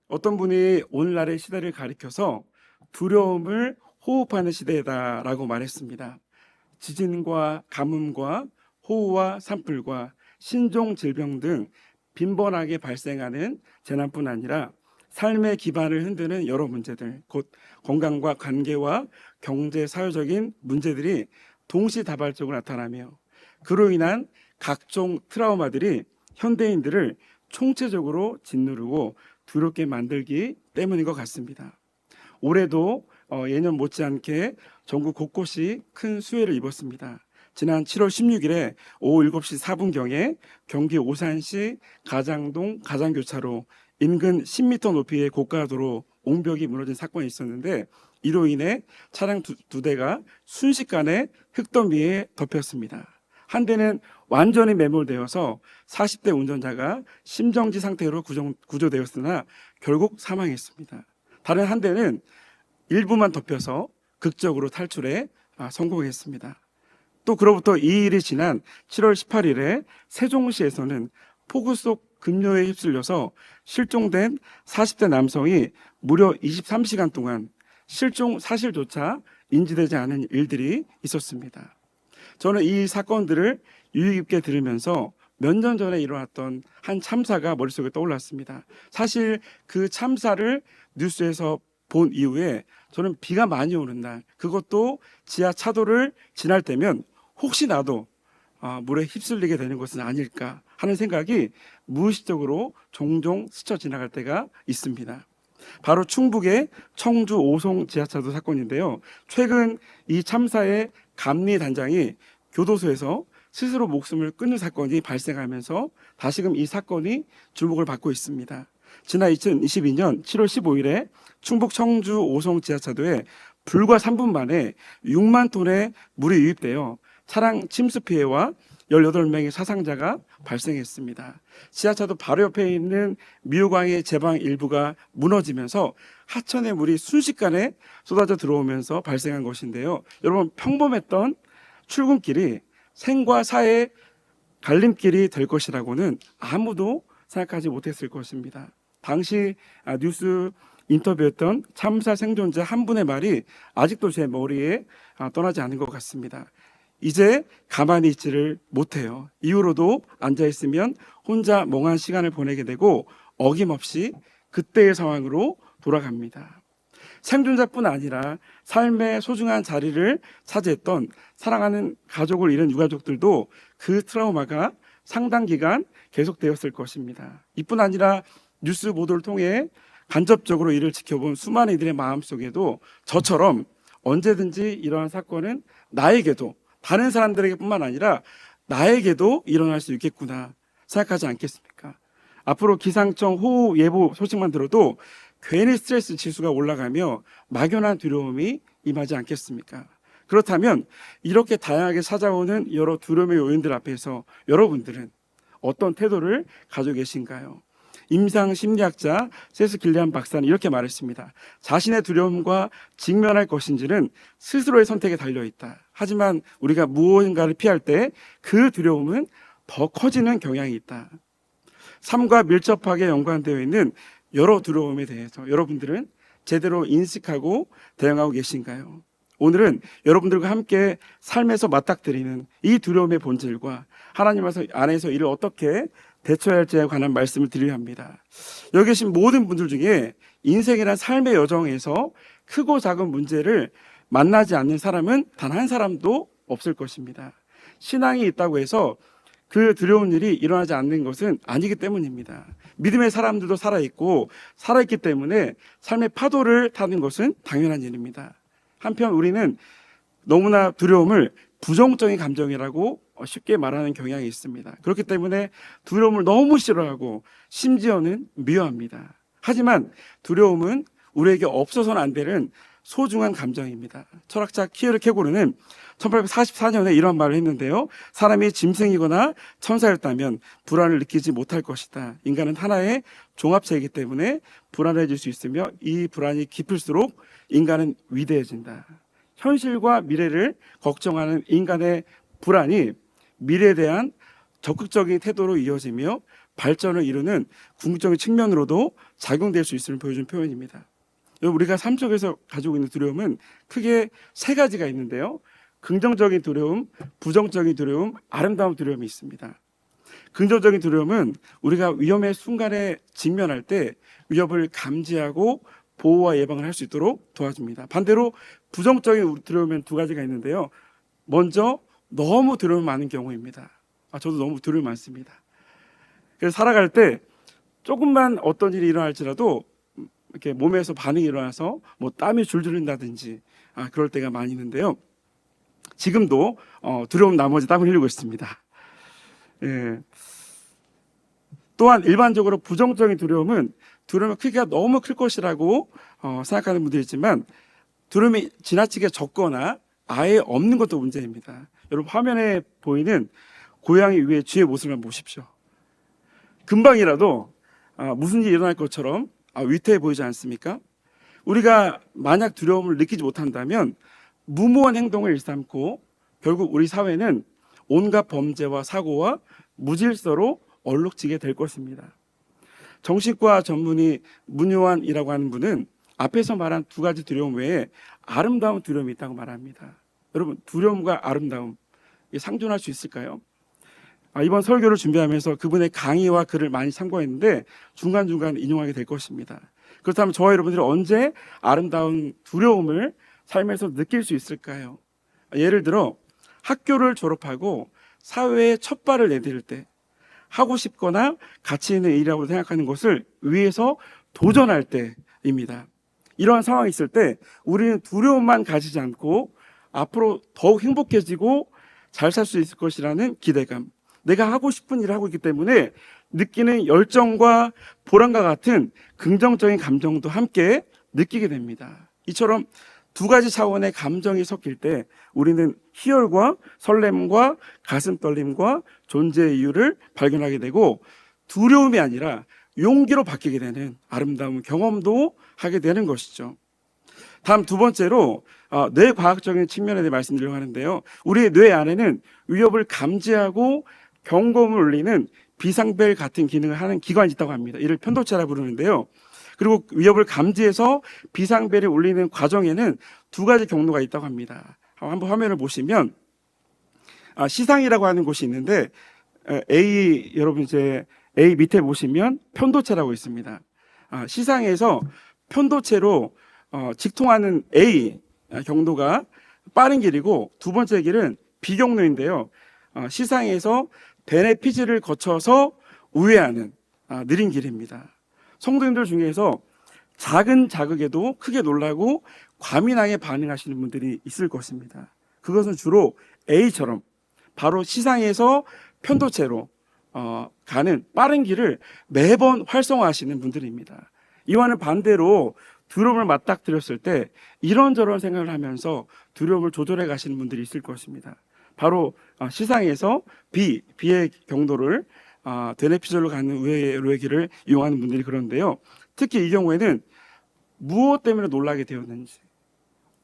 어떤 분이 오늘날의 시대를 가리켜서 두려움을 호흡하는 시대다라고 말했습니다. 지진과 가뭄과 호우와 산불과 신종 질병 등 빈번하게 발생하는 재난뿐 아니라 삶의 기반을 흔드는 여러 문제들, 곧 건강과 관계와 경제, 사회적인 문제들이 동시다발적으로 나타나며 그로 인한 각종 트라우마들이 현대인들을 총체적으로 짓누르고 두렵게 만들기 때문인 것 같습니다. 올해도 예년 못지않게 전국 곳곳이 큰 수해를 입었습니다. 지난 7월 16일에 오후 7시 4분경에 경기 오산시 가장동 가장교차로 인근 10m 높이의 고가도로 옹벽이 무너진 사건이 있었는데 이로 인해 차량 두 대가 순식간에 흙더미에 덮였습니다. 한 대는 완전히 매몰되어서 40대 운전자가 심정지 상태로 구조되었으나 결국 사망했습니다. 다른 한 대는 일부만 덮여서 극적으로 탈출에 성공했습니다. 또 그로부터 2일이 지난 7월 18일에 세종시에서는 폭우 속 급류에 휩쓸려서 실종된 40대 남성이 무려 23시간 동안 실종 사실조차 인지되지 않은 일들이 있었습니다. 저는 이 사건들을 유의 깊게 들으면서 몇 년 전에 일어났던 한 참사가 머릿속에 떠올랐습니다. 사실 그 참사를 뉴스에서 본 이후에 저는 비가 많이 오는 날, 그것도 지하 차도를 지날 때면 혹시 나도 물에 휩쓸리게 되는 것은 아닐까 하는 생각이 무의식적으로 종종 스쳐 지나갈 때가 있습니다. 바로 충북의 청주 오송 지하차도 사건인데요. 최근 이 참사의 감리 단장이 교도소에서 스스로 목숨을 끊는 사건이 발생하면서 다시금 이 사건이 주목을 받고 있습니다. 지난 2022년 7월 15일에 충북 청주 오송 지하차도에 불과 3분 만에 6만 톤의 물이 유입되어 차량 침수 피해와 18명의 사상자가 발생했습니다. 지하차도 바로 옆에 있는 미호강의 제방 일부가 무너지면서 하천의 물이 순식간에 쏟아져 들어오면서 발생한 것인데요. 여러분, 평범했던 출근길이 생과 사의 갈림길이 될 것이라고는 아무도 생각하지 못했을 것입니다. 당시 뉴스 인터뷰했던 참사 생존자 한 분의 말이 아직도 제 머리에 떠나지 않은 것 같습니다. 이제 가만히 있지를 못해요. 이후로도 앉아있으면 혼자 멍한 시간을 보내게 되고 어김없이 그때의 상황으로 돌아갑니다. 생존자뿐 아니라 삶의 소중한 자리를 차지했던 사랑하는 가족을 잃은 유가족들도 그 트라우마가 상당 기간 계속되었을 것입니다. 이뿐 아니라 뉴스 보도를 통해 간접적으로 이를 지켜본 수많은 이들의 마음속에도 저처럼 언제든지 이러한 사건은 나에게도, 다른 사람들에게뿐만 아니라 나에게도 일어날 수 있겠구나 생각하지 않겠습니까? 앞으로 기상청 호우 예보 소식만 들어도 괜히 스트레스 지수가 올라가며 막연한 두려움이 임하지 않겠습니까? 그렇다면 이렇게 다양하게 찾아오는 여러 두려움의 요인들 앞에서 여러분들은 어떤 태도를 가지고 계신가요? 임상 심리학자 세스 길리안 박사는 이렇게 말했습니다. 자신의 두려움과 직면할 것인지는 스스로의 선택에 달려있다. 하지만 우리가 무언가를 피할 때 그 두려움은 더 커지는 경향이 있다. 삶과 밀접하게 연관되어 있는 여러 두려움에 대해서 여러분들은 제대로 인식하고 대응하고 계신가요? 오늘은 여러분들과 함께 삶에서 맞닥뜨리는 이 두려움의 본질과 하나님 안에서 이를 어떻게 대처해야 할지에 관한 말씀을 드려야 합니다. 여기 계신 모든 분들 중에 인생이란 삶의 여정에서 크고 작은 문제를 만나지 않는 사람은 단 한 사람도 없을 것입니다. 신앙이 있다고 해서 그 두려운 일이 일어나지 않는 것은 아니기 때문입니다. 믿음의 사람들도 살아있고 살아있기 때문에 삶의 파도를 타는 것은 당연한 일입니다. 한편 우리는 너무나 두려움을 부정적인 감정이라고 쉽게 말하는 경향이 있습니다. 그렇기 때문에 두려움을 너무 싫어하고 심지어는 미워합니다. 하지만 두려움은 우리에게 없어서는 안 되는 소중한 감정입니다. 철학자 키에르케고르는 1844년에 이런 말을 했는데요. 사람이 짐승이거나 천사였다면 불안을 느끼지 못할 것이다. 인간은 하나의 종합체이기 때문에 불안해질 수 있으며 이 불안이 깊을수록 인간은 위대해진다. 현실과 미래를 걱정하는 인간의 불안이 미래에 대한 적극적인 태도로 이어지며 발전을 이루는 궁극적인 측면으로도 작용될 수 있음을 보여준 표현입니다. 우리가 삶 속에서 가지고 있는 두려움은 크게 세 가지가 있는데요. 긍정적인 두려움, 부정적인 두려움, 아름다운 두려움이 있습니다. 긍정적인 두려움은 우리가 위험의 순간에 직면할 때 위협을 감지하고 보호와 예방을 할 수 있도록 도와줍니다. 반대로 부정적인 두려움은 두 가지가 있는데요. 먼저 너무 두려움이 많은 경우입니다. 저도 너무 두려움이 많습니다. 그래서 살아갈 때 조금만 어떤 일이 일어날지라도 이렇게 몸에서 반응이 일어나서 뭐 땀이 줄줄 흐른다든지 그럴 때가 많이 있는데요. 지금도 두려움 나머지 땀을 흘리고 있습니다. 예. 또한 일반적으로 부정적인 두려움의 크기가 너무 클 것이라고 생각하는 분들이 있지만 두려움이 지나치게 적거나 아예 없는 것도 문제입니다. 여러분 화면에 보이는 고양이 위에 쥐의 모습을 한번 보십시오. 금방이라도 무슨 일이 일어날 것처럼 위태해 보이지 않습니까? 우리가 만약 두려움을 느끼지 못한다면 무모한 행동을 일삼고 결국 우리 사회는 온갖 범죄와 사고와 무질서로 얼룩지게 될 것입니다. 정신과 전문의 문요한이라고 하는 분은 앞에서 말한 두 가지 두려움 외에 아름다운 두려움이 있다고 말합니다. 여러분 두려움과 아름다움 상존할 수 있을까요? 이번 설교를 준비하면서 그분의 강의와 글을 많이 참고했는데 중간중간 인용하게 될 것입니다. 그렇다면 저와 여러분들이 언제 아름다운 두려움을 삶에서 느낄 수 있을까요? 예를 들어 학교를 졸업하고 사회에 첫 발을 내디딜 때 하고 싶거나 가치 있는 일이라고 생각하는 것을 위해서 도전할 때입니다. 이러한 상황이 있을 때 우리는 두려움만 가지지 않고 앞으로 더욱 행복해지고 잘 살 수 있을 것이라는 기대감, 내가 하고 싶은 일을 하고 있기 때문에 느끼는 열정과 보람과 같은 긍정적인 감정도 함께 느끼게 됩니다. 이처럼 두 가지 차원의 감정이 섞일 때 우리는 희열과 설렘과 가슴 떨림과 존재의 이유를 발견하게 되고 두려움이 아니라 용기로 바뀌게 되는 아름다운 경험도 하게 되는 것이죠. 다음 두 번째로 뇌과학적인 측면에 대해 말씀드리려고 하는데요. 우리의 뇌 안에는 위협을 감지하고 경고음을 울리는 비상벨 같은 기능을 하는 기관이 있다고 합니다. 이를 편도체라 부르는데요. 그리고 위협을 감지해서 비상벨이 울리는 과정에는 두 가지 경로가 있다고 합니다. 한번 화면을 보시면 시상이라고 하는 곳이 있는데 여러분 이제 A 밑에 보시면 편도체라고 있습니다. 시상에서 편도체로 직통하는 A 경로가 빠른 길이고 두 번째 길은 B 경로인데요. 시상에서 베네피즈를 거쳐서 우회하는 느린 길입니다. 성도님들 중에서 작은 자극에도 크게 놀라고 과민하게 반응하시는 분들이 있을 것입니다. 그것은 주로 A처럼 바로 시상에서 편도체로 가는 빠른 길을 매번 활성화하시는 분들입니다. 이와는 반대로 두려움을 맞닥뜨렸을 때 이런저런 생각을 하면서 두려움을 조절해 가시는 분들이 있을 것입니다. 바로 시상에서 B의 경도를 베네피즈로 가는 우회로의 길을 이용하는 분들이 그런데요. 특히 이 경우에는 무엇 때문에 놀라게 되었는지,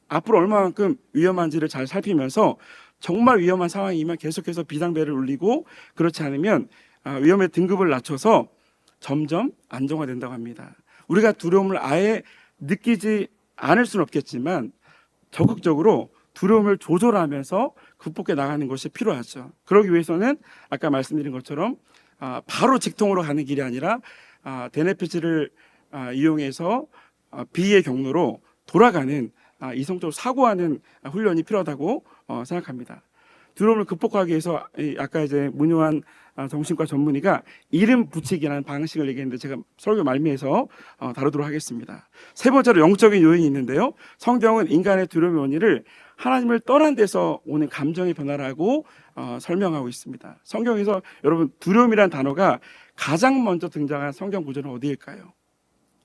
앞으로 얼마만큼 위험한지를 잘 살피면서 정말 위험한 상황이면 계속해서 비상벨을 울리고 그렇지 않으면 위험의 등급을 낮춰서 점점 안정화된다고 합니다. 우리가 두려움을 아예 느끼지 않을 수는 없겠지만 적극적으로 두려움을 조절하면서 극복해 나가는 것이 필요하죠. 그러기 위해서는 아까 말씀드린 것처럼 바로 직통으로 가는 길이 아니라 베네피즈를 이용해서 B의 경로로 돌아가는 이성적으로 사고하는 훈련이 필요하다고 생각합니다. 두려움을 극복하기 위해서 아까 이제 문요한 정신과 전문의가 이름 붙이기라는 방식을 얘기했는데 제가 설교 말미에서 다루도록 하겠습니다. 세 번째로 영적인 요인이 있는데요. 성경은 인간의 두려움의 원인을 하나님을 떠난 데서 오는 감정의 변화라고 설명하고 있습니다. 성경에서 여러분 두려움이라는 단어가 가장 먼저 등장한 성경 구절은 어디일까요?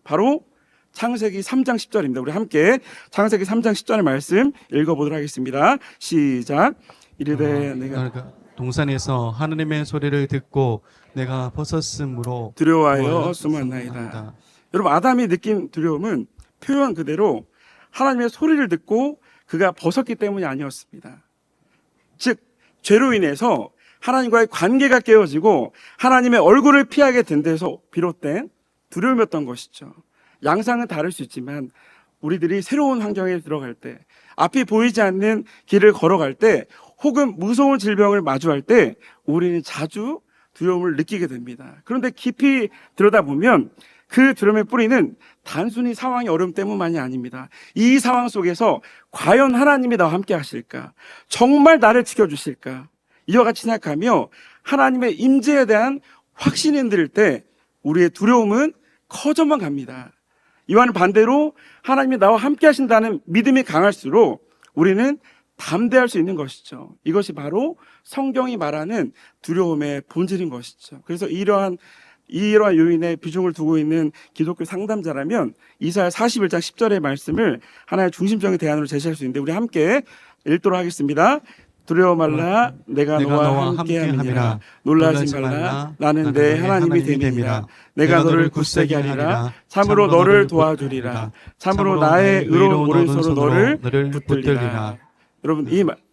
바로 창세기 3장 10절입니다. 우리 함께 창세기 3장 10절의 말씀 읽어보도록 하겠습니다. 시작. 이르되 내가 동산에서 하느님의 소리를 듣고 내가 벗었으므로 두려워하여 숨었나이다. 여러분 아담이 느낀 두려움은 표현 그대로 하나님의 소리를 듣고 그가 벗었기 때문이 아니었습니다. 즉 죄로 인해서 하나님과의 관계가 깨어지고 하나님의 얼굴을 피하게 된 데서 비롯된 두려움이었던 것이죠. 양상은 다를 수 있지만 우리들이 새로운 환경에 들어갈 때, 앞이 보이지 않는 길을 걸어갈 때, 혹은 무서운 질병을 마주할 때 우리는 자주 두려움을 느끼게 됩니다. 그런데 깊이 들여다보면 그 두려움의 뿌리는 단순히 상황의 어려움 때문만이 아닙니다. 이 상황 속에서 과연 하나님이 나와 함께 하실까? 정말 나를 지켜주실까? 이와 같이 생각하며 하나님의 임재에 대한 확신이 흔들릴 때 우리의 두려움은 커져만 갑니다. 이와는 반대로 하나님이 나와 함께 하신다는 믿음이 강할수록 우리는 담대할 수 있는 것이죠. 이것이 바로 성경이 말하는 두려움의 본질인 것이죠. 그래서 이러한 요인에 비중을 두고 있는 기독교 상담자라면 이사야 41장 10절의 말씀을 하나의 중심적인 대안으로 제시할 수 있는데 우리 함께 읽도록 하겠습니다. 두려워 말라 내가 너와 함께함이라 놀라지 말라 나는 내 하나님이 됨이니라 내가 너를 굳세게 하리라 참으로 너를 도와주리라 참으로 나의 의로운 오른손으로 너를 붙들리라. 여러분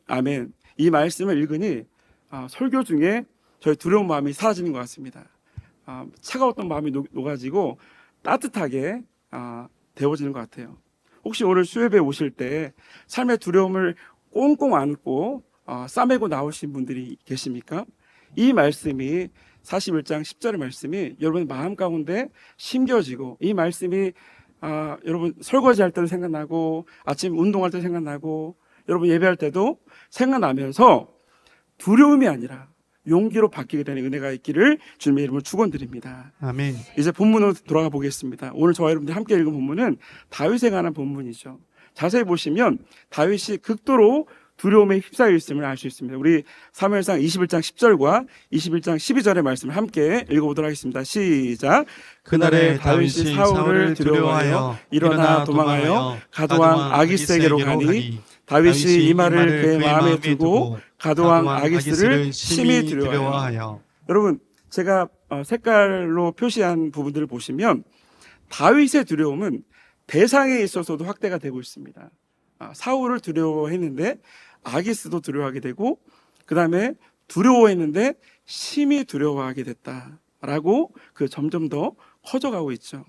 아멘. 이 말씀을 읽으니 설교 중에 저희 두려운 마음이 사라지는 것 같습니다. 차가웠던 마음이 녹아지고 따뜻하게 데워지는 것 같아요. 혹시 오늘 수협에 오실 때 삶의 두려움을 꽁꽁 안고 싸매고 나오신 분들이 계십니까? 이 말씀이 41장 10절의 말씀이 여러분 마음 가운데 심겨지고 이 말씀이 여러분 설거지할 때도 생각나고 아침 운동할 때도 생각나고 여러분 예배할 때도 생각나면서 두려움이 아니라 용기로 바뀌게 되는 은혜가 있기를 주님의 이름으로 축원드립니다. 아멘. 이제 본문으로 돌아가 보겠습니다. 오늘 저와 여러분들이 함께 읽은 본문은 다윗에 관한 본문이죠. 자세히 보시면 다윗이 극도로 두려움에 휩싸여 있음을 알 수 있습니다. 우리 사무엘상 21장 10절과 21장 12절의 말씀을 함께 읽어보도록 하겠습니다. 시작. 그날에 다윗이 사울을 두려워하여 일어나 도망하여 가드왕 아기스에게로 가니 다윗이 이 말을 그의 마음에 두고 가드왕 아기스를 심히 두려워하여. 여러분 제가 색깔로 표시한 부분들을 보시면 다윗의 두려움은 대상에 있어서도 확대가 되고 있습니다. 사울을 두려워했는데 아기스도 두려워하게 되고 그 다음에 두려워했는데 심히 두려워하게 됐다라고 점점 더 커져가고 있죠.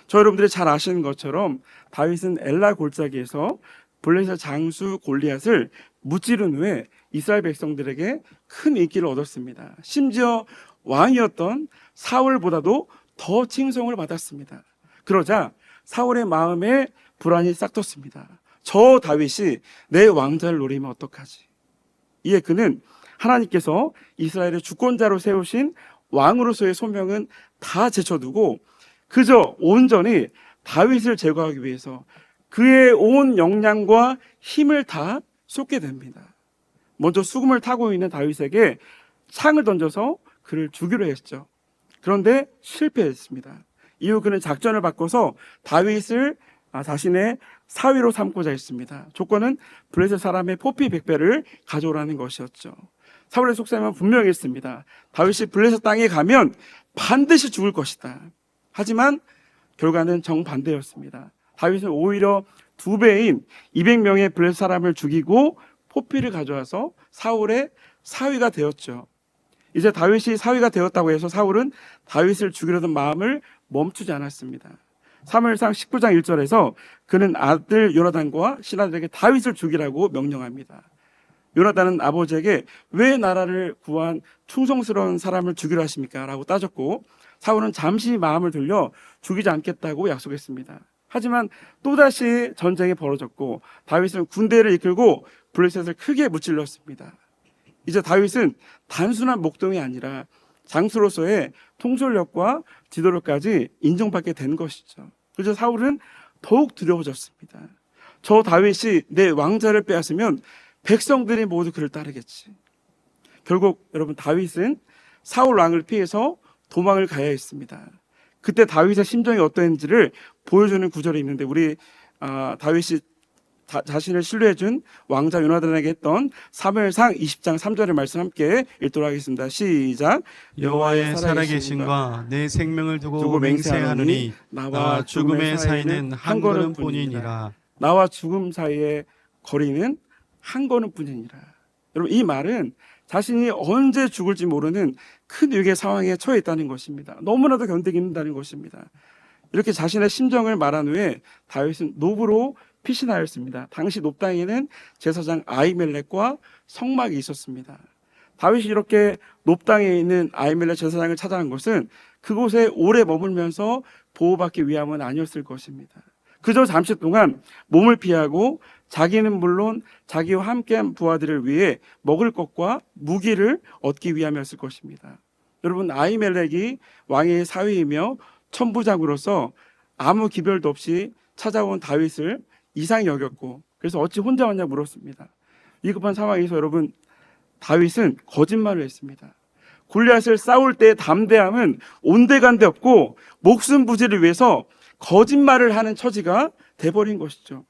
저 여러분들이 잘 아시는 것처럼 다윗은 엘라 골짜기에서 블레셋 장수 골리앗을 무찌른 후에 이스라엘 백성들에게 큰 인기를 얻었습니다. 심지어 왕이었던 사울보다도 더 칭송을 받았습니다. 그러자 사울의 마음에 불안이 싹 텄습니다. 저 다윗이 내 왕자를 노리면 어떡하지? 이에 그는 하나님께서 이스라엘의 주권자로 세우신 왕으로서의 소명은 다 제쳐두고 그저 온전히 다윗을 제거하기 위해서 그의 온 역량과 힘을 다 쏟게 됩니다. 먼저 수금을 타고 있는 다윗에게 창을 던져서 그를 죽이려 했죠. 그런데 실패했습니다. 이후 그는 작전을 바꿔서 다윗을 자신의 사위로 삼고자 했습니다. 조건은 블레셋 사람의 포피 100배를 가져오라는 것이었죠. 사울의 속셈은 분명했습니다. 다윗이 블레셋 땅에 가면 반드시 죽을 것이다. 하지만 결과는 정반대였습니다. 다윗은 오히려 2배인 200명의 블레셋 사람을 죽이고 포피를 가져와서 사울의 사위가 되었죠. 이제 다윗이 사위가 되었다고 해서 사울은 다윗을 죽이려던 마음을 멈추지 않았습니다. 사무엘상 19장 1절에서 그는 아들 요나단과 신하들에게 다윗을 죽이라고 명령합니다. 요나단은 아버지에게 왜 나라를 구한 충성스러운 사람을 죽이려 하십니까? 라고 따졌고 사울은 잠시 마음을 돌려 죽이지 않겠다고 약속했습니다. 하지만 또다시 전쟁이 벌어졌고 다윗은 군대를 이끌고 블레셋을 크게 무찔렀습니다. 이제 다윗은 단순한 목동이 아니라 장수로서의 통솔력과 지도력까지 인정받게 된 것이죠. 그래서 사울은 더욱 두려워졌습니다. 저 다윗이 내 왕자를 빼앗으면 백성들이 모두 그를 따르겠지. 결국 여러분 다윗은 사울 왕을 피해서 도망을 가야 했습니다. 그때 다윗의 심정이 어떠했는지를 보여주는 구절이 있는데 우리 다윗이 자신을 신뢰해준 왕자 요나단에게 했던 사무엘상 20장 3절의 말씀 함께 읽도록 하겠습니다. 시작. 여호와의 살아계심과 내 생명을 두고 맹세하노니 나와 죽음의 사이는 한 걸음뿐이니라. 나와 죽음 사이의 거리는 한 걸음뿐이니라. 여러분 이 말은 자신이 언제 죽을지 모르는 큰 위기의 상황에 처해 있다는 것입니다. 너무나도 견디기 힘들다는 것입니다. 이렇게 자신의 심정을 말한 후에 다윗은 놉으로 피신하였습니다. 당시 놉 땅에는 제사장 아히멜렉과 성막이 있었습니다. 다윗이 이렇게 놉 땅에 있는 아히멜렉 제사장을 찾아간 것은 그곳에 오래 머물면서 보호받기 위함은 아니었을 것입니다. 그저 잠시 동안 몸을 피하고 자기는 물론 자기와 함께한 부하들을 위해 먹을 것과 무기를 얻기 위함이었을 것입니다. 여러분, 아히멜렉이 왕의 사위이며 천부장으로서 아무 기별도 없이 찾아온 다윗을 이상히 여겼고, 그래서 어찌 혼자 왔냐 물었습니다. 이 급한 상황에서 여러분, 다윗은 거짓말을 했습니다. 골리앗을 싸울 때의 담대함은 온데간데 없고 목숨 부지를 위해서 거짓말을 하는 처지가 돼버린 것이죠.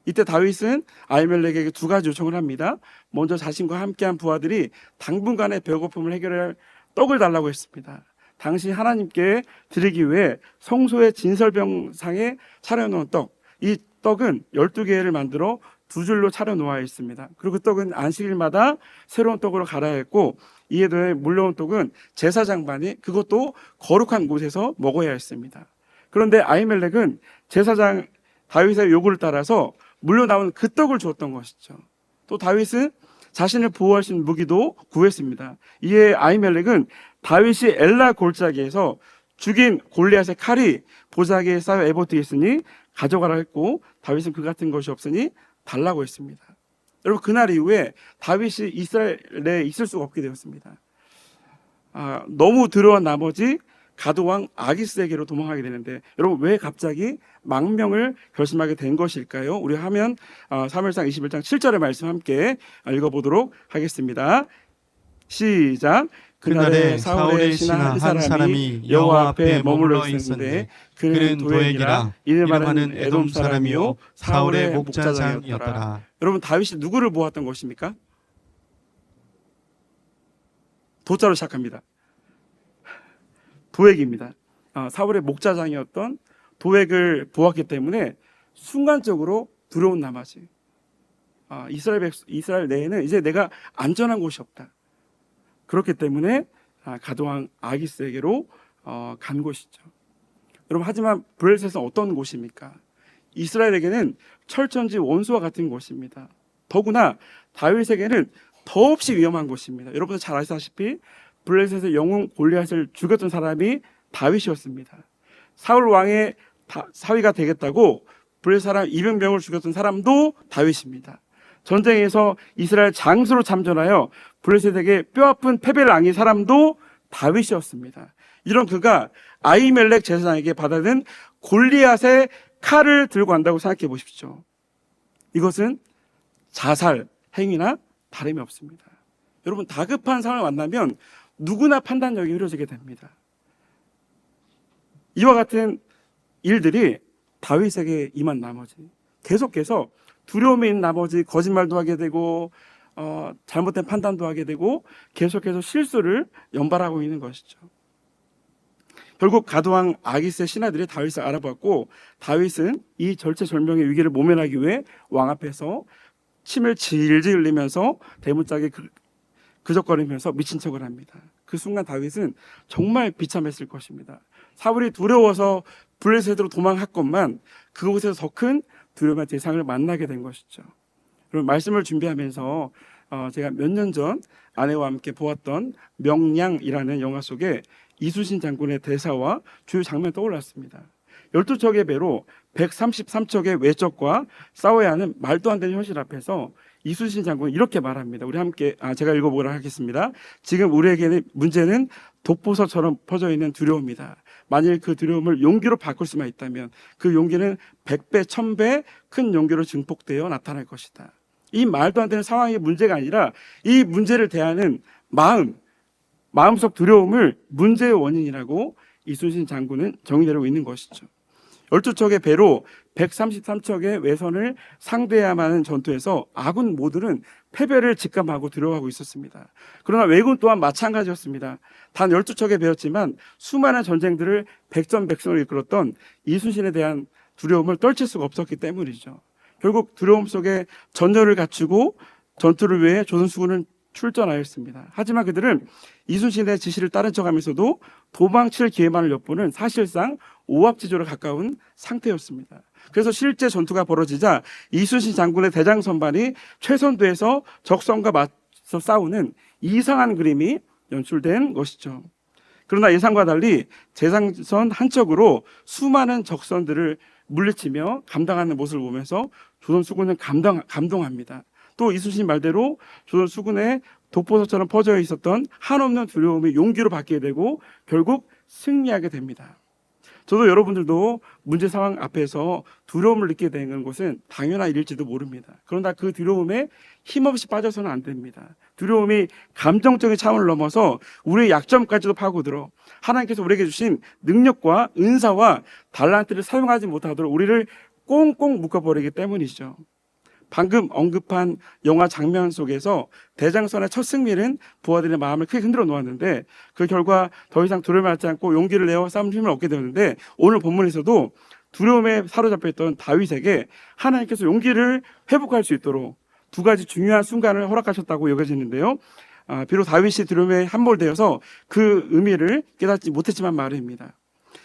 이때 다윗은 아히멜렉에게 두 가지 요청을 합니다. 먼저 자신과 함께한 부하들이 당분간의 배고픔을 해결할 떡을 달라고 했습니다. 당시 하나님께 드리기 위해 성소의 진설병상에 차려놓은 떡, 이 떡은 12개를 만들어 두 줄로 차려놓아 있습니다. 그리고 그 떡은 안식일마다 새로운 떡으로 갈아야 했고, 이에 더해 물려온 떡은 제사장만이 그것도 거룩한 곳에서 먹어야 했습니다. 그런데 아히멜렉은 제사장 다윗의 요구를 따라서 물려나온 그 떡을 주었던 것이죠. 또 다윗은 자신을 보호할 수 있는 무기도 구했습니다. 이에 아히멜렉은 다윗이 엘라 골짜기에서 죽인 골리앗의 칼이 보자기에 쌓여 에버트에 있으니 가져가라 했고, 다윗은 그 같은 것이 없으니 달라고 했습니다. 여러분, 그날 이후에 다윗이 이스라엘에 있을 수가 없게 되었습니다. 너무 두려운 나머지 가드왕 아기스에게로 도망하게 되는데, 여러분, 왜 갑자기 망명을 결심하게 된 것일까요? 우리 하면 사무엘상 21장 7절의 말씀 함께 읽어보도록 하겠습니다. 시작. 그날에 사울의 신하 한 사람이 여호와 앞에 머물러 있었는데 그는 도액이라 이름하는 에돔 사람이요 사울의 목자장이었더라. 여러분, 다윗이 누구를 보았던 것입니까? 도자로 시작합니다. 도액입니다. 사울의 목자장이었던 도액을 보았기 때문에 순간적으로 두려운 나머지 이스라엘 내에는 이제 내가 안전한 곳이 없다. 그렇기 때문에 가드왕 아기스에게로 간 곳이죠. 여러분, 하지만 브엘셋은 어떤 곳입니까? 이스라엘에게는 철천지 원수와 같은 곳입니다. 더구나 다윗에게는 더없이 위험한 곳입니다. 여러분들 잘 아시다시피 블레셋의 영웅 골리앗을 죽였던 사람이 다윗이었습니다. 사울 왕의 사위가 되겠다고 블레셋 사람 200명을 죽였던 사람도 다윗입니다. 전쟁에서 이스라엘 장수로 참전하여 블레셋에게 뼈아픈 패배를 안긴 사람도 다윗이었습니다. 이런 그가 아히멜렉 제사장에게 받아든 골리앗의 칼을 들고 간다고 생각해 보십시오. 이것은 자살 행위나 다름이 없습니다. 여러분, 다급한 상황을 만나면 누구나 판단력이 흐려지게 됩니다. 이와 같은 일들이 다윗에게 임한 나머지 계속해서 두려움에 있는 나머지 거짓말도 하게 되고 잘못된 판단도 하게 되고 계속해서 실수를 연발하고 있는 것이죠. 결국 가드왕 아기스의 신하들이 다윗을 알아봤고, 다윗은 이 절체절명의 위기를 모면하기 위해 왕 앞에서 침을 질질 흘리면서 대문짝에 그적거리면서 미친 척을 합니다. 그 순간 다윗은 정말 비참했을 것입니다. 사울이 두려워서 블레셋으로 도망했건만 그곳에서 더 큰 두려움의 대상을 만나게 된 것이죠. 그럼 말씀을 준비하면서 제가 몇 년 전 아내와 함께 보았던 명량이라는 영화 속에 이순신 장군의 대사와 주요 장면이 떠올랐습니다. 12척의 배로 133척의 외적과 싸워야 하는 말도 안 되는 현실 앞에서 이순신 장군은 이렇게 말합니다. 우리 함께 제가 읽어보도록 하겠습니다. 지금 우리에게는 문제는 독보서처럼 퍼져 있는 두려움이다. 만일 그 두려움을 용기로 바꿀 수만 있다면 그 용기는 100배, 1000배 큰 용기로 증폭되어 나타날 것이다. 이 말도 안 되는 상황이 문제가 아니라 이 문제를 대하는 마음속 두려움을 문제의 원인이라고 이순신 장군은 정의되고 있는 것이죠. 12척의 배로 133척의 외선을 상대해야만 하는 전투에서 아군 모두는 패배를 직감하고 두려워하고 있었습니다. 그러나 왜군 또한 마찬가지였습니다. 단 12척의 배였지만 수많은 전쟁들을 백전백승으로 이끌었던 이순신에 대한 두려움을 떨칠 수가 없었기 때문이죠. 결국 두려움 속에 전열을 갖추고 전투를 위해 조선수군은 출전하였습니다. 하지만 그들은 이순신의 지시를 따른 척하면서도 도망칠 기회만을 엿보는 사실상 오합지졸에 가까운 상태였습니다. 그래서 실제 전투가 벌어지자 이순신 장군의 대장 선반이 최선두에서 적선과 맞서 싸우는 이상한 그림이 연출된 것이죠. 그러나 예상과 달리 재상선 한 척으로 수많은 적선들을 물리치며 감당하는 모습을 보면서 조선 수군은 감동합니다. 또 이순신 말대로 조선 수군의 독보석처럼 퍼져 있었던 한없는 두려움이 용기로 바뀌게 되고 결국 승리하게 됩니다. 저도 여러분들도 문제 상황 앞에서 두려움을 느끼게 되는 것은 당연한 일일지도 모릅니다. 그러나 그 두려움에 힘없이 빠져서는 안 됩니다. 두려움이 감정적인 차원을 넘어서 우리의 약점까지도 파고들어 하나님께서 우리에게 주신 능력과 은사와 달란트를 사용하지 못하도록 우리를 꽁꽁 묶어버리기 때문이죠. 방금 언급한 영화 장면 속에서 대장선의 첫 승리는 부하들의 마음을 크게 흔들어 놓았는데 그 결과 더 이상 두려움을 갖지 않고 용기를 내어 싸움 힘을 얻게 되는데 오늘 본문에서도 두려움에 사로잡혀 있던 다윗에게 하나님께서 용기를 회복할 수 있도록 두 가지 중요한 순간을 허락하셨다고 여겨지는데요. 비록 다윗이 두려움에 함몰되어서 그 의미를 깨닫지 못했지만 말입니다.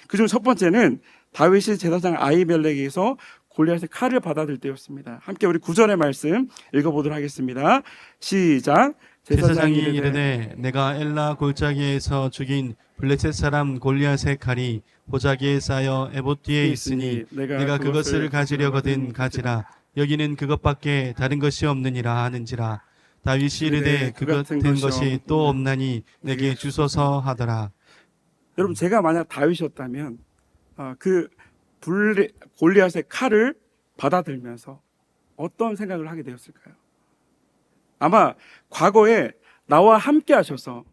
그중 첫 번째는 다윗이 제사장 아히멜렉에게서 골리앗의 칼을 받아들 때였습니다. 함께 우리 9절의 말씀 읽어보도록 하겠습니다. 시작. 제사장이 이르되 내가 엘라 골짜기에서 죽인 블레셋 사람 골리앗의 칼이 보자기에 쌓여 에봇 뒤에 있으니 내가 그것을 가지려거든 가지라. 여기는 그것밖에 다른 것이 없느니라 하는지라. 다윗이 이르되 그 같은 것이 또 없나니 내게 주소서 하더라. 여러분, 제가 만약 다윗이었다면 그 골리앗의 칼을 받아들면서 어떤 생각을 하게 되었을까요? 아마 과거에 나와 함께 하셔서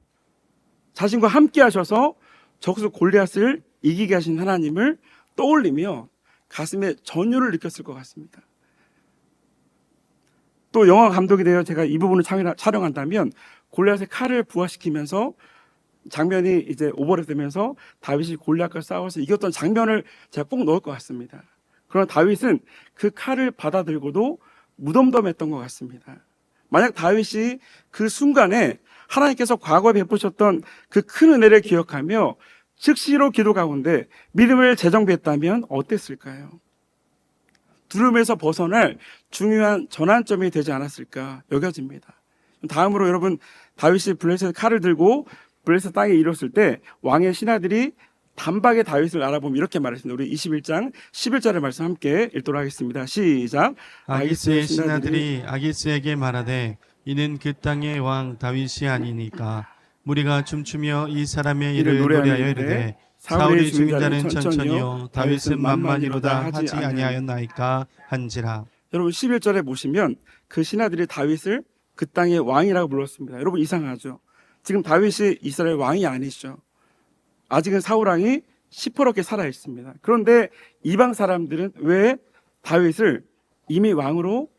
자신과 함께 하셔서 적수 골리앗을 이기게 하신 하나님을 떠올리며 가슴에 전율을 느꼈을 것 같습니다. 또 영화 감독이 되어 제가 이 부분을 촬영한다면 골리앗의 칼을 부화시키면서 장면이 이제 오버랩되면서 다윗이 골리앗과 싸워서 이겼던 장면을 제가 꼭 넣을 것 같습니다. 그러나 다윗은 그 칼을 받아들고도 무덤덤했던 것 같습니다. 만약 다윗이 그 순간에 하나님께서 과거에 베푸셨던 그 큰 은혜를 기억하며 즉시로 기도 가운데 믿음을 재정비했다면 어땠을까요? 두려움에서 벗어날 중요한 전환점이 되지 않았을까 여겨집니다. 다음으로 여러분, 다윗이 블레셋 칼을 들고 블레셋 땅에 이뤘을 때 왕의 신하들이 단박에 다윗을 알아보면 이렇게 말했습니다. 우리 21장 11절의 말씀 함께 읽도록 하겠습니다. 시작. 아기스의 신하들이 아기스에게 말하되 이는 그 땅의 왕 다윗이 아니니까 무리가 춤추며 이 사람의 일을 노래하여 이르되 사울이 죽인 자는 천천히요 다윗은 만만히로다 하지 아니하였나이까 한지라. 여러분, 11절에 보시면 그 신하들이 다윗을 그 땅의 왕이라고 불렀습니다. 여러분, 이상하죠? 지금 다윗이 이스라엘 왕이 아니죠. 아직은 사울 왕이 시퍼렇게 살아 있습니다. 그런데 이방 사람들은 왜 다윗을 이미 왕으로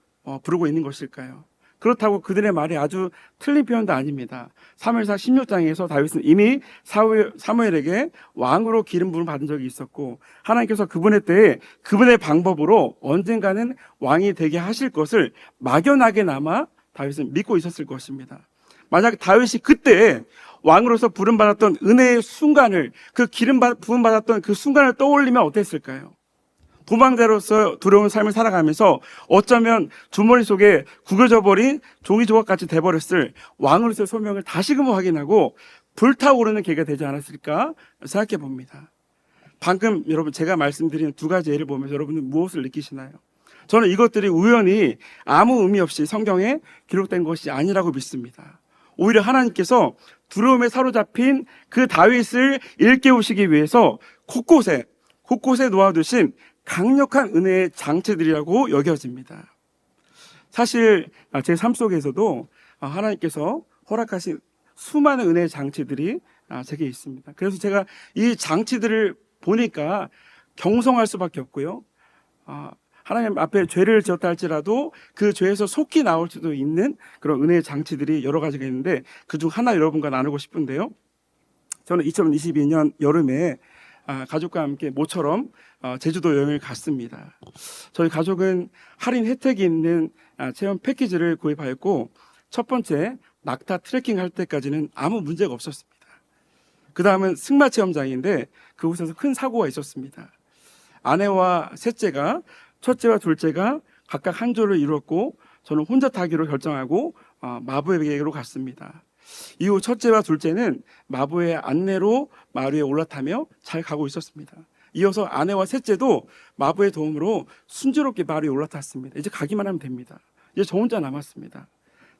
부르고 있는 것일까요? 그렇다고 그들의 말이 아주 틀린 표현도 아닙니다. 사무엘상 16장에서 다윗은 이미 사무엘에게 왕으로 기름 부음을 받은 적이 있었고 하나님께서 그분의 때에 그분의 방법으로 언젠가는 왕이 되게 하실 것을 막연하게나마 다윗은 믿고 있었을 것입니다. 만약 다윗이 그때 왕으로서 부름받았던 은혜의 순간을, 그 기름 부음받았던 그 순간을 떠올리면 어땠을까요? 도망자로서 두려운 삶을 살아가면서 어쩌면 주머니 속에 구겨져버린 종이 조각같이 돼버렸을 왕으로서의 소명을 다시금 확인하고 불타오르는 계기가 되지 않았을까 생각해 봅니다. 방금 여러분 제가 말씀드린 두 가지 예를 보면서 여러분은 무엇을 느끼시나요? 저는 이것들이 우연히 아무 의미 없이 성경에 기록된 것이 아니라고 믿습니다. 오히려 하나님께서 두려움에 사로잡힌 그 다윗을 일깨우시기 위해서 곳곳에 놓아두신 강력한 은혜의 장치들이라고 여겨집니다. 사실 제 삶 속에서도 하나님께서 허락하신 수많은 은혜의 장치들이 제게 있습니다. 그래서 제가 이 장치들을 보니까 경성할 수밖에 없고요. 하나님 앞에 죄를 지었다 할지라도 그 죄에서 속히 나올 수도 있는 그런 은혜의 장치들이 여러 가지가 있는데 그중 하나 여러분과 나누고 싶은데요. 저는 2022년 여름에 가족과 함께 모처럼 제주도 여행을 갔습니다. 저희 가족은 할인 혜택이 있는 체험 패키지를 구입하였고 첫 번째 낙타 트레킹 할 때까지는 아무 문제가 없었습니다. 그 다음은 승마 체험장인데 그곳에서 큰 사고가 있었습니다. 아내와 셋째가, 첫째와 둘째가 각각 한 조를 이루었고 저는 혼자 타기로 결정하고 마부에게로 갔습니다. 이후 첫째와 둘째는 마부의 안내로 마을 위에 올라타며 잘 가고 있었습니다. 이어서 아내와 셋째도 마부의 도움으로 순조롭게 마을 위에 올라탔습니다. 이제 가기만 하면 됩니다. 이제 저 혼자 남았습니다.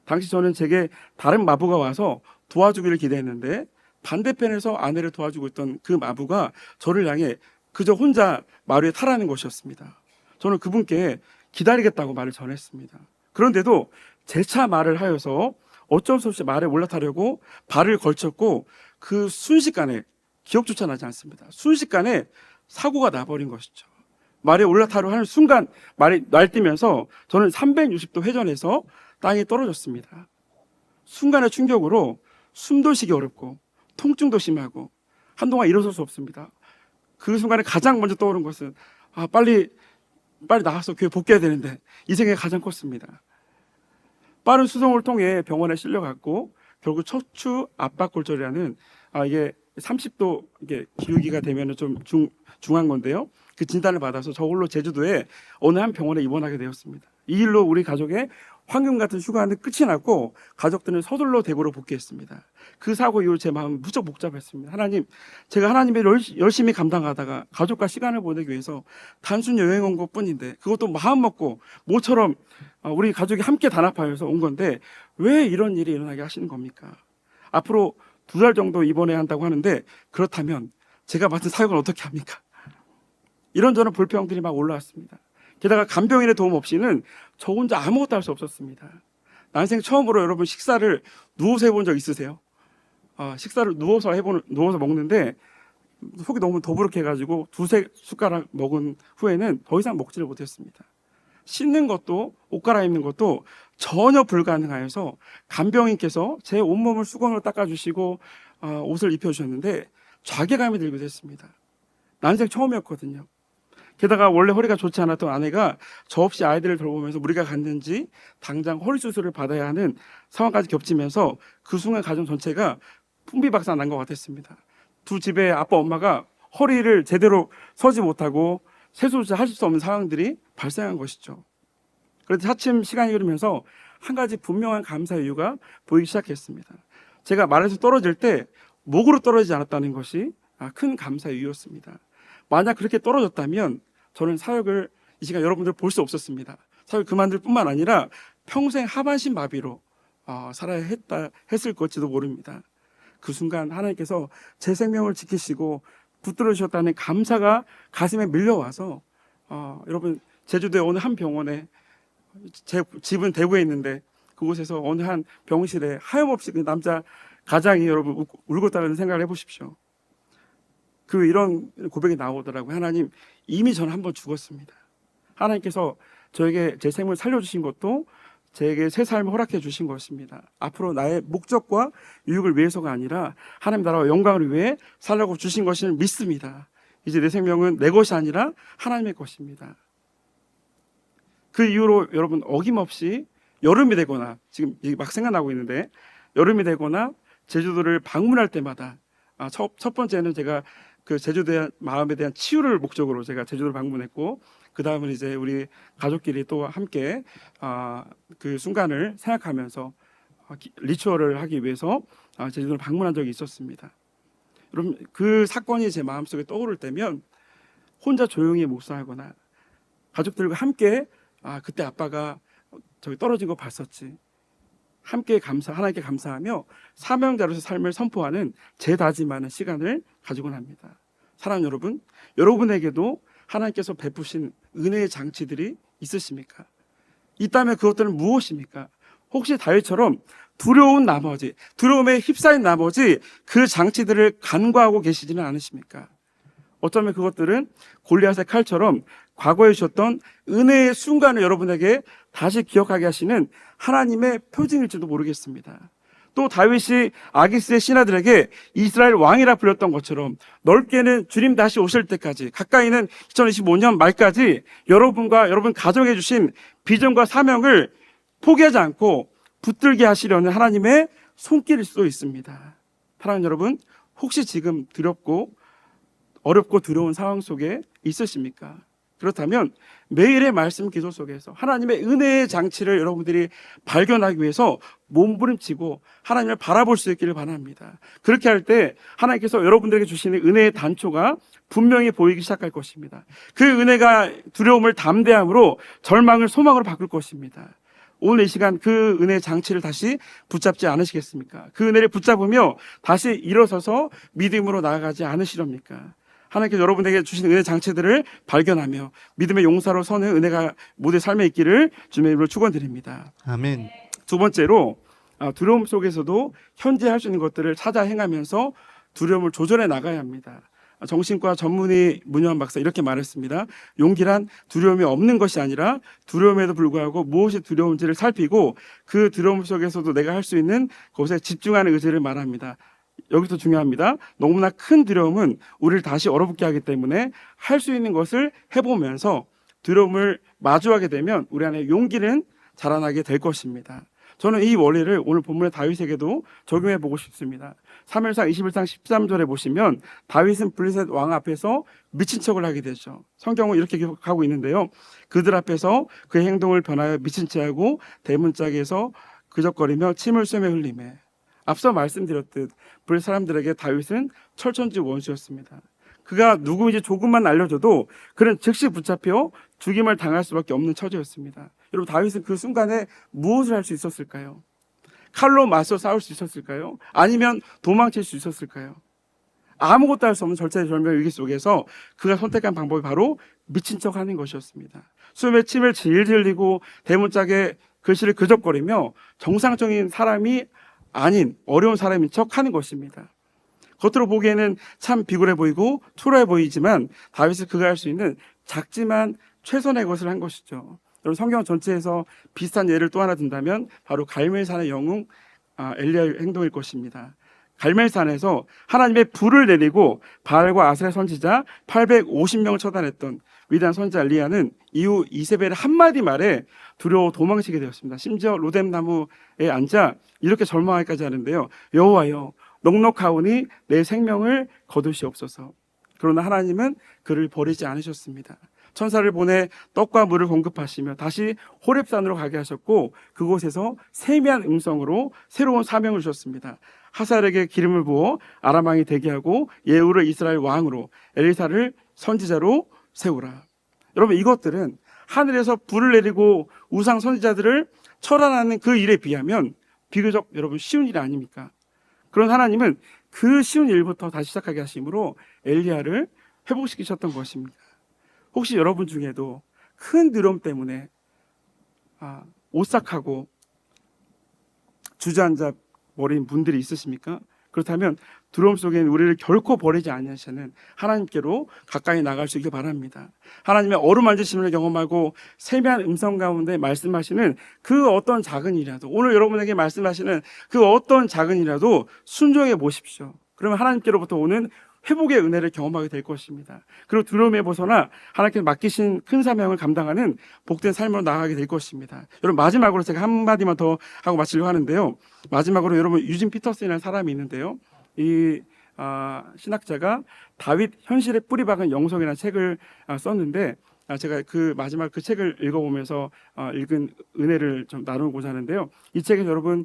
당시 저는 제게 다른 마부가 와서 도와주기를 기대했는데 반대편에서 아내를 도와주고 있던 그 마부가 저를 향해 그저 혼자 마을 위에 타라는 것이었습니다. 저는 그분께 기다리겠다고 말을 전했습니다. 그런데도 재차 말을 하여서 어쩔 수 없이 말에 올라타려고 발을 걸쳤고 그 순식간에, 기억조차 나지 않습니다. 순식간에 사고가 나버린 것이죠. 말에 올라타려 하는 순간 말이 날뛰면서 저는 360도 회전해서 땅에 떨어졌습니다. 순간의 충격으로 숨도 쉬기 어렵고 통증도 심하고 한동안 일어설 수 없습니다. 그 순간에 가장 먼저 떠오른 것은 빨리 나가서 교회 복귀해야 되는데 이 생각이 가장 컸습니다. 빠른 수송을 통해 병원에 실려갔고 결국 척추 압박골절이라는 이게 30도 이게 기울기가 되면은 좀 중한 건데요. 그 진단을 받아서 저홀로 제주도에 어느 한 병원에 입원하게 되었습니다. 이 일로 우리 가족의 황금 같은 휴가는 끝이 났고 가족들은 서둘러 대구로 복귀했습니다. 그 사고 이후 제 마음은 무척 복잡했습니다. 하나님, 제가 하나님의 열심히 감당하다가 가족과 시간을 보내기 위해서 단순 여행 온 것뿐인데 그것도 마음 먹고 모처럼 우리 가족이 함께 단합하여서 온 건데 왜 이런 일이 일어나게 하시는 겁니까? 앞으로 2달 정도 입원해야 한다고 하는데 그렇다면 제가 맡은 사역은 어떻게 합니까? 이런저런 불평들이 막 올라왔습니다. 게다가 간병인의 도움 없이는 저 혼자 아무것도 할 수 없었습니다. 난생 처음으로 여러분 식사를 누워서 해본 적 있으세요? 식사를 누워서 먹는데 속이 너무 더부룩해가지고 2-3 숟가락 먹은 후에는 더 이상 먹지를 못했습니다. 씻는 것도 옷 갈아입는 것도 전혀 불가능하여서 간병인께서 제 온몸을 수건으로 닦아주시고 옷을 입혀주셨는데 좌계감이 들기도 했습니다. 난생 처음이었거든요. 게다가 원래 허리가 좋지 않았던 아내가 저 없이 아이들을 돌보면서 무리가 갔는지 당장 허리 수술을 받아야 하는 상황까지 겹치면서 그 순간 가정 전체가 풍비박산 난 것 같았습니다. 두 집의 아빠 엄마가 허리를 제대로 서지 못하고 세수조차 할 수 없는 상황들이 발생한 것이죠. 그런데 차츰 시간이 흐르면서 한 가지 분명한 감사 이유가 보이기 시작했습니다. 제가 말에서 떨어질 때 목으로 떨어지지 않았다는 것이 큰 감사 이유였습니다. 만약 그렇게 떨어졌다면 저는 사역을 이 시간 여러분들 볼 수 없었습니다. 사역 그만둘 뿐만 아니라 평생 하반신 마비로 살아야 했을 것지도 모릅니다. 그 순간 하나님께서 제 생명을 지키시고 붙들어 주셨다는 감사가 가슴에 밀려와서 여러분 제주도의 어느 한 병원에 제 집은 대구에 있는데 그곳에서 어느 한 병실에 하염없이 그 남자 가장이 여러분 울고 있다는 생각을 해보십시오. 이런 고백이 나오더라고요. 하나님, 이미 저는 한번 죽었습니다. 하나님께서 저에게 제 생명을 살려주신 것도 제게 새 삶을 허락해 주신 것입니다. 앞으로 나의 목적과 유익을 위해서가 아니라 하나님 나라와 영광을 위해 살려고 주신 것을 믿습니다. 이제 내 생명은 내 것이 아니라 하나님의 것입니다. 그 이후로 여러분 어김없이 여름이 되거나 지금 막 생각나고 있는데 여름이 되거나 제주도를 방문할 때마다 첫 번째는 제가 그 제주도의 마음에 대한 치유를 목적으로 제가 제주도를 방문했고 그 다음은 이제 우리 가족끼리 또 함께 그 순간을 생각하면서 리추얼을 하기 위해서 제주도를 방문한 적이 있었습니다. 여러분 그 사건이 제 마음속에 떠오를 때면 혼자 조용히 묵상하거나 가족들과 함께 그때 아빠가 저기 떨어진 거 봤었지. 함께 하나님께 감사하며 사명자로서 삶을 선포하는 재다짐하는 시간을 가지곤 합니다. 사랑하는 여러분, 여러분에게도 하나님께서 베푸신 은혜의 장치들이 있으십니까? 있다면 그것들은 무엇입니까? 혹시 다윗처럼 두려움에 휩싸인 나머지 그 장치들을 간과하고 계시지는 않으십니까? 어쩌면 그것들은 골리앗의 칼처럼 과거에 주셨던 은혜의 순간을 여러분에게 다시 기억하게 하시는 하나님의 표징일지도 모르겠습니다. 또 다윗이 아기스의 신하들에게 이스라엘 왕이라 불렸던 것처럼 넓게는 주님 다시 오실 때까지, 가까이는 2025년 말까지 여러분과 여러분 가정에 주신 비전과 사명을 포기하지 않고 붙들게 하시려는 하나님의 손길일 수도 있습니다. 사랑하는 여러분, 혹시 지금 어렵고 두려운 상황 속에 있으십니까? 그렇다면 매일의 말씀 기도 속에서 하나님의 은혜의 장치를 여러분들이 발견하기 위해서 몸부림치고 하나님을 바라볼 수 있기를 바랍니다. 그렇게 할 때 하나님께서 여러분들에게 주시는 은혜의 단초가 분명히 보이기 시작할 것입니다. 그 은혜가 두려움을 담대함으로, 절망을 소망으로 바꿀 것입니다. 오늘 이 시간 그 은혜의 장치를 다시 붙잡지 않으시겠습니까? 그 은혜를 붙잡으며 다시 일어서서 믿음으로 나아가지 않으시렵니까? 하나님께서 여러분에게 주신 은혜 장치들을 발견하며 믿음의 용사로 서는 은혜가 모두의 삶에 있기를 주님의 이름으로 축원드립니다. 아멘. 두 번째로, 두려움 속에서도 현재 할 수 있는 것들을 찾아 행하면서 두려움을 조절해 나가야 합니다. 정신과 전문의 문효한 박사 이렇게 말했습니다. 용기란 두려움이 없는 것이 아니라 두려움에도 불구하고 무엇이 두려운지를 살피고 그 두려움 속에서도 내가 할 수 있는 것에 집중하는 의지를 말합니다. 여기서 중요합니다. 너무나 큰 두려움은 우리를 다시 얼어붙게 하기 때문에 할 수 있는 것을 해보면서 두려움을 마주하게 되면 우리 안에 용기는 자라나게 될 것입니다. 저는 이 원리를 오늘 본문의 다윗에게도 적용해 보고 싶습니다. 3일상 21장 13절에 보시면 다윗은 블레셋 왕 앞에서 미친 척을 하게 되죠. 성경은 이렇게 기록하고 있는데요. 그들 앞에서 그의 행동을 변하여 미친 체하고 대문짝에서 그적거리며 침을 쐬며 흘리매. 앞서 말씀드렸듯 블레셋 사람들에게 다윗은 철천지 원수였습니다. 그가 누구인지 조금만 알려줘도 그는 즉시 붙잡혀 죽임을 당할 수밖에 없는 처지였습니다. 여러분, 다윗은 그 순간에 무엇을 할 수 있었을까요? 칼로 맞서 싸울 수 있었을까요? 아니면 도망칠 수 있었을까요? 아무것도 할 수 없는 절체절명 위기 속에서 그가 선택한 방법이 바로 미친 척하는 것이었습니다. 숨에 침을 질질 흘리고 대문짝에 글씨를 그적거리며 정상적인 사람이 아닌 어려운 사람인 척하는 것입니다. 겉으로 보기에는 참 비굴해 보이고 초라해 보이지만 다윗은 그가 할 수 있는 작지만 최선의 것을 한 것이죠. 여러분, 성경 전체에서 비슷한 예를 또 하나 든다면 바로 갈멜산의 영웅 엘리야의 행동일 것입니다. 갈멜산에서 하나님의 불을 내리고 바알과 아세라 선지자 850명을 처단했던 위대한 선지자 엘리야는 이후 이세벨의 한마디 말에 두려워 도망치게 되었습니다. 심지어 로뎀 나무에 앉아 이렇게 절망하기까지 하는데요. 여호와여, 넉넉하오니 내 생명을 거두시옵소서. 그러나 하나님은 그를 버리지 않으셨습니다. 천사를 보내 떡과 물을 공급하시며 다시 호렙산으로 가게 하셨고 그곳에서 세미한 음성으로 새로운 사명을 주셨습니다. 하살에게 기름을 부어 아람 왕이 되게 하고 예후를 이스라엘 왕으로, 엘리사를 선지자로 세우라. 여러분, 이것들은 하늘에서 불을 내리고 우상 선지자들을 철환하는 그 일에 비하면 비교적 여러분 쉬운 일 아닙니까? 그런 하나님은 그 쉬운 일부터 다시 시작하게 하심으로 엘리야를 회복시키셨던 것입니다. 혹시 여러분 중에도 큰 두려움 때문에 오싹하고 주저앉아 버린 분들이 있으십니까? 그렇다면 두려움 속에는 우리를 결코 버리지 아니하시는 하나님께로 가까이 나갈 수 있길 바랍니다. 하나님의 어루만지심을 경험하고 세미한 음성 가운데 말씀하시는 그 어떤 작은 일이라도, 오늘 여러분에게 말씀하시는 그 어떤 작은 일이라도 순종해 보십시오. 그러면 하나님께로부터 오는 회복의 은혜를 경험하게 될 것입니다. 그리고 두려움에 벗어나 하나님께서 맡기신 큰 사명을 감당하는 복된 삶으로 나아가게 될 것입니다. 여러분, 마지막으로 제가 한마디만 더 하고 마치려고 하는데요. 마지막으로 여러분, 유진 피터슨이라는 사람이 있는데요. 이 신학자가 다윗 현실에 뿌리 박은 영성이라는 책을 썼는데 제가 그 마지막 그 책을 읽어보면서 읽은 은혜를 좀 나누고자 하는데요. 이 책에 여러분,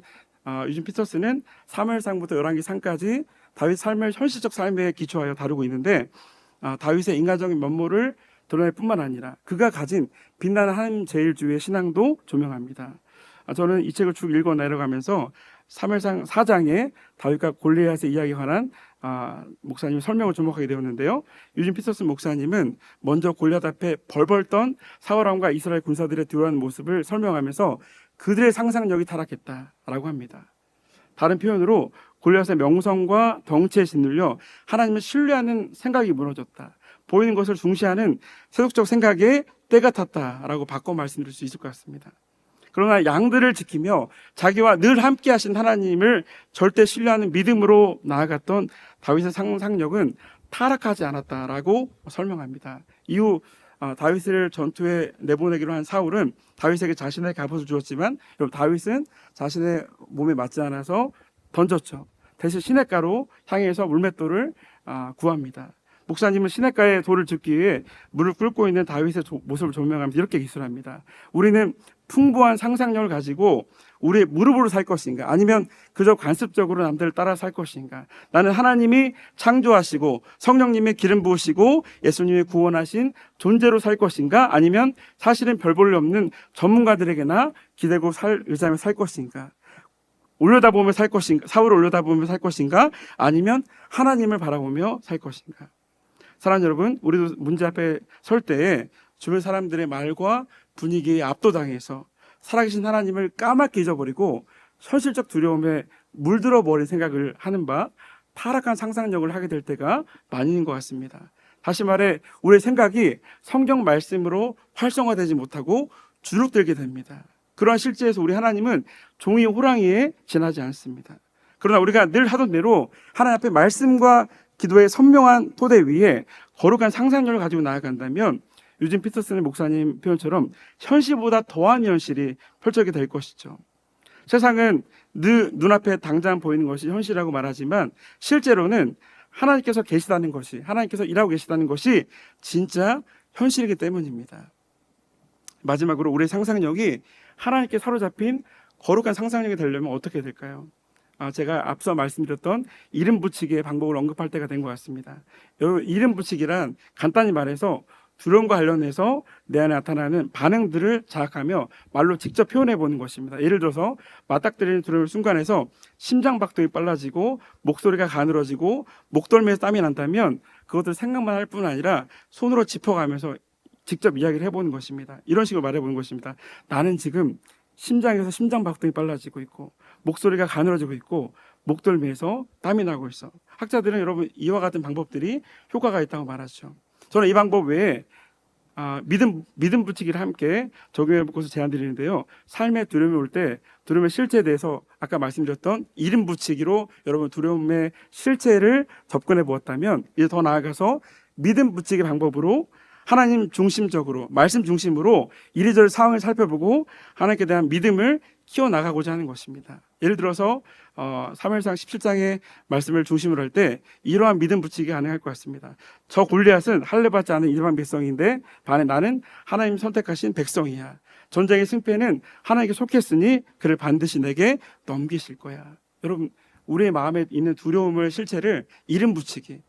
유진 피터슨은 사무엘상부터 열왕기상까지 다윗 삶을 현실적 삶에 기초하여 다루고 있는데 다윗의 인간적인 면모를 드러낼 뿐만 아니라 그가 가진 빛나는 하나님 제일주의 신앙도 조명합니다. 저는 이 책을 쭉 읽어 내려가면서 사무엘상 4장에 다윗과 골리앗의 이야기에 관한 목사님의 설명을 주목하게 되었는데요. 유진 피터슨 목사님은 먼저 골리앗 앞에 벌벌 떤 사울왕과 이스라엘 군사들의 두려운 모습을 설명하면서 그들의 상상력이 타락했다라고 합니다. 다른 표현으로 골리앗의 명성과 덩치에 짓눌려 하나님을 신뢰하는 생각이 무너졌다. 보이는 것을 중시하는 세속적 생각에 때가 탔다라고 바꿔 말씀드릴 수 있을 것 같습니다. 그러나 양들을 지키며 자기와 늘 함께 하신 하나님을 절대 신뢰하는 믿음으로 나아갔던 다윗의 상상력은 타락하지 않았다라고 설명합니다. 이후 다윗을 전투에 내보내기로 한 사울은 다윗에게 자신의 갑옷을 주었지만 여러분 다윗은 자신의 몸에 맞지 않아서 던졌죠. 대신 시냇가로 향해서 물맷돌을 구합니다. 목사님은 시냇가에 돌을 줍기 위해 물을 끓고 있는 다윗의 모습을 조명하면서 이렇게 기술합니다. 우리는 풍부한 상상력을 가지고 우리의 무릎으로 살 것인가, 아니면 그저 관습적으로 남들을 따라 살 것인가. 나는 하나님이 창조하시고 성령님의 기름 부으시고 예수님이 구원하신 존재로 살 것인가, 아니면 사실은 별 볼일 없는 전문가들에게나 기대고 의지하며 살 것인가. 올려다보며 살 것인가, 사울을 올려다보며 살 것인가, 아니면 하나님을 바라보며 살 것인가. 사랑하는 여러분, 우리도 문제 앞에 설 때에 주변 사람들의 말과 분위기에 압도당해서 살아계신 하나님을 까맣게 잊어버리고 현실적 두려움에 물들어 버린 생각을 하는 바 타락한 상상력을 하게 될 때가 많이 있는 것 같습니다. 다시 말해 우리의 생각이 성경 말씀으로 활성화되지 못하고 주눅들게 됩니다. 그러한 실제에서 우리 하나님은 종이 호랑이에 지나지 않습니다. 그러나 우리가 늘 하던 대로 하나님 앞에 말씀과 기도의 선명한 토대 위에 거룩한 상상력을 가지고 나아간다면 유진 피터슨의 목사님 표현처럼 현실보다 더한 현실이 펼쳐지게 될 것이죠. 세상은 눈앞에 당장 보이는 것이 현실이라고 말하지만 실제로는 하나님께서 계시다는 것이, 하나님께서 일하고 계시다는 것이 진짜 현실이기 때문입니다. 마지막으로 우리의 상상력이 하나님께 사로잡힌 거룩한 상상력이 되려면 어떻게 될까요? 제가 앞서 말씀드렸던 이름 붙이기의 방법을 언급할 때가 된 것 같습니다. 여러분, 이름 붙이기란 간단히 말해서 두려움과 관련해서 내 안에 나타나는 반응들을 자각하며 말로 직접 표현해 보는 것입니다. 예를 들어서 맞닥뜨리는 두려움 순간에서 심장박동이 빨라지고 목소리가 가늘어지고 목덜미에서 땀이 난다면 그것을 생각만 할 뿐 아니라 손으로 짚어가면서 직접 이야기를 해보는 것입니다. 이런 식으로 말해보는 것입니다. 나는 지금 심장에서 심장박동이 빨라지고 있고 목소리가 가늘어지고 있고 목덜미에서 땀이 나고 있어. 학자들은 여러분 이와 같은 방법들이 효과가 있다고 말하죠. 저는 이 방법 외에 믿음 붙이기를 함께 적용해 보고서 제안드리는데요. 삶의 두려움이 올 때 두려움의 실체에 대해서 아까 말씀드렸던 이름 붙이기로 여러분 두려움의 실체를 접근해 보았다면 이제 더 나아가서 믿음 붙이기 방법으로 하나님 중심적으로 말씀 중심으로 이리저리 상황을 살펴보고 하나님께 대한 믿음을 키워나가고자 하는 것입니다. 예를 들어서 사무엘상 17장의 말씀을 중심으로 할 때 이러한 믿음 붙이기가 가능할 것 같습니다. 저 골리앗은 할례받지 않은 일반 백성인데 반해 나는 하나님 선택하신 백성이야. 전쟁의 승패는 하나님께 속했으니 그를 반드시 내게 넘기실 거야. 여러분, 우리의 마음에 있는 두려움을 실체를 이름 붙이기,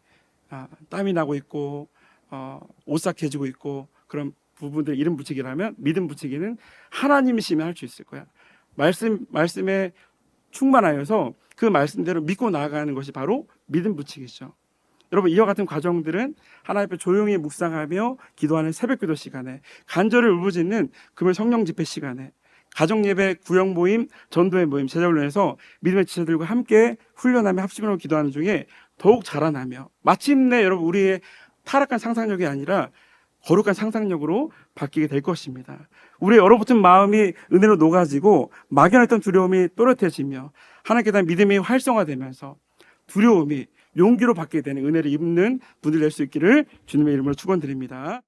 땀이 나고 있고 오싹해지고 있고 그런 부분들 이름 붙이기라면 믿음 붙이기는 하나님이시면 할 수 있을 거야. 말씀에 충만하여서 그 말씀대로 믿고 나아가는 것이 바로 믿음 붙이기죠. 여러분, 이와 같은 과정들은 하나님 앞에 조용히 묵상하며 기도하는 새벽기도 시간에, 간절을 울부짖는 금요 성령 집회 시간에, 가정예배, 구역 모임, 전도회 모임, 제자훈련에서 믿음의 지체들과 함께 훈련하며 합심으로 기도하는 중에 더욱 자라나며 마침내 여러분 우리의 타락한 상상력이 아니라 거룩한 상상력으로 바뀌게 될 것입니다. 우리의 얼어붙은 마음이 은혜로 녹아지고 막연했던 두려움이 또렷해지며 하나님께 대한 믿음이 활성화되면서 두려움이 용기로 바뀌게 되는 은혜를 입는 분들 될 수 있기를 주님의 이름으로 축원드립니다.